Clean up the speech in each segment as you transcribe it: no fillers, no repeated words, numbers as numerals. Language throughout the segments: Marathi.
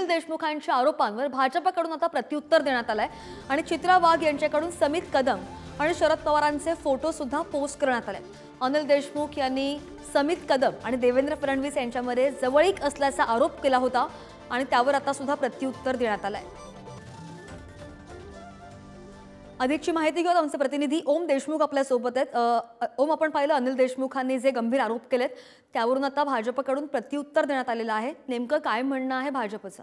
देशमुखांच्या आरोपांवर भाजपकडून आता प्रत्युत्तर देण्यात आलंय आणि चित्रा वाघ यांच्याकडून समित कदम आणि शरद पवारांचे फोटो सुद्धा पोस्ट करण्यात आले। अनिल देशमुख यांनी समित कदम आणि देवेंद्र फडणवीस यांच्यामध्ये जवळीक असल्याचा आरोप केला होता आणि त्यावर आता सुद्धा प्रत्युत्तर देण्यात आलंय। अधिकची माहिती घेऊन आमचे प्रतिनिधी ओम देशमुख आपल्या सोबत आहेत। ओम, आपण पाहिलं अनिल देशमुखांनी जे गंभीर आरोप केलेत त्यावरून आता भाजपकडून प्रत्युत्तर देण्यात आलेलं आहे। नेमकं काय म्हणणं आहे भाजपचं?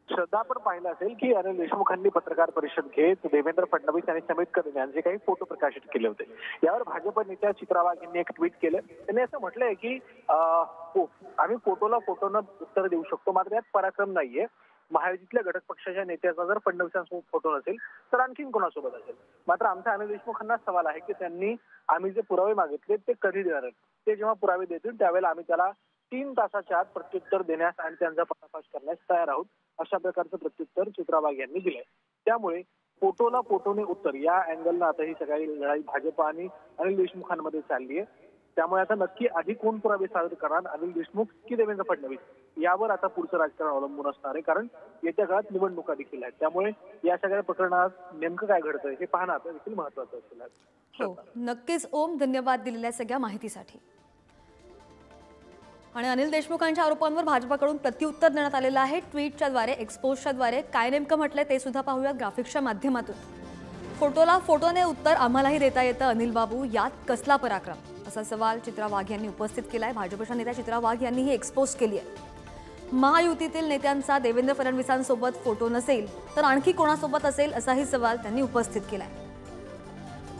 श्रद्धा, आपण पाहिलं असेल की अनिल देशमुखांनी पत्रकार परिषद घेत देवेंद्र फडणवीस आणि समित कदम यांचे काही फोटो प्रकाशित केले होते। यावर भाजप नेत्या चित्रा वाघ यांनी एक ट्विट केलं। त्यांनी असं म्हटलंय की आम्ही फोटोनं उत्तर देऊ शकतो, मात्र यात पराक्रम नाहीये। महायुतीतल्या घटक पक्षाच्या नेत्याचा जर फडणवीसांसोबत फोटो नसेल तर आणखीन कोणासोबत असेल। मात्र आमचा अनिल देशमुखांना सवाल आहे की त्यांनी आम्ही जे पुरावे मागितले ते कधी देणार आहेत। ते जेव्हा पुरावे देतील त्यावेळेला आम्ही त्याला 3 तासाच्या आत प्रत्युत्तर देण्यास आणि त्यांचा पर्दाफाश करण्यास तयार आहोत, अशा प्रकारचं प्रत्युत्तर चित्रा वाघ यांनी दिलंय। त्यामुळे फोटोने उत्तर या अँगलनं आता ही सगळी लढाई भाजप आणि अनिल देशमुखांमध्ये चालली आहे। त्यामुळे आता नक्की आधी कोण पुरावे सादर करणार, अनिल देशमुख की देवेंद्र फडणवीस, यावर आता पुढचं राजकारण अवलंबून असणार आहे। कारण येत्या काळात निवडणुका देखील आहेत, त्यामुळे या सगळ्या प्रकरणात नेमकं काय घडतंय हे पाहणं आता देखील महत्त्वाचं असेल। हो, नक्कीच ओम, धन्यवाद दिलेल्या सगळ्या माहितीसाठी। आणि अनिल देशमुखांच्या आरोपांवर भाजपकडून प्रत्युत्तर देण्यात आलेलं आहे ट्विटच्या द्वारे, एक्सपोजच्या द्वारे। काय नेमकं म्हटलंय ते सुद्धा पाहूया ग्राफिक्सच्या माध्यमातून। फोटोने उत्तर आम्हालाही देता येतं अनिल बाबू, यात कसला पराक्रम, असा सवाल चित्रा वाघ यांनी उपस्थित केलाय। भाजपच्या नेत्या चित्रा वाघ यांनी ही एक्सपोज केली आहे। महायुतीतील नेत्यांचा देवेंद्र फडणवीसांसोबत फोटो नसेल तर आणखी कोणासोबत असेल, असाही सवाल त्यांनी उपस्थित केलाय।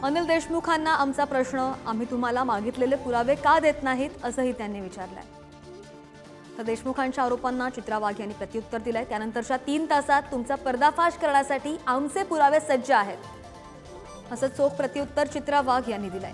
अनिल देशमुखांना आमचा प्रश्न, आम्ही तुम्हाला मागितलेले पुरावे का देत नाहीत, असंही त्यांनी विचारलंय। तर देशमुखांच्या आरोपांना चित्रा वाघ यांनी प्रत्युत्तर दिलंय। त्यानंतरच्या 3 तासात तुमचा पर्दाफाश करण्यासाठी आमचे पुरावे सज्ज आहेत, असं चोख प्रत्युत्तर चित्रा वाघ यांनी दिलंय।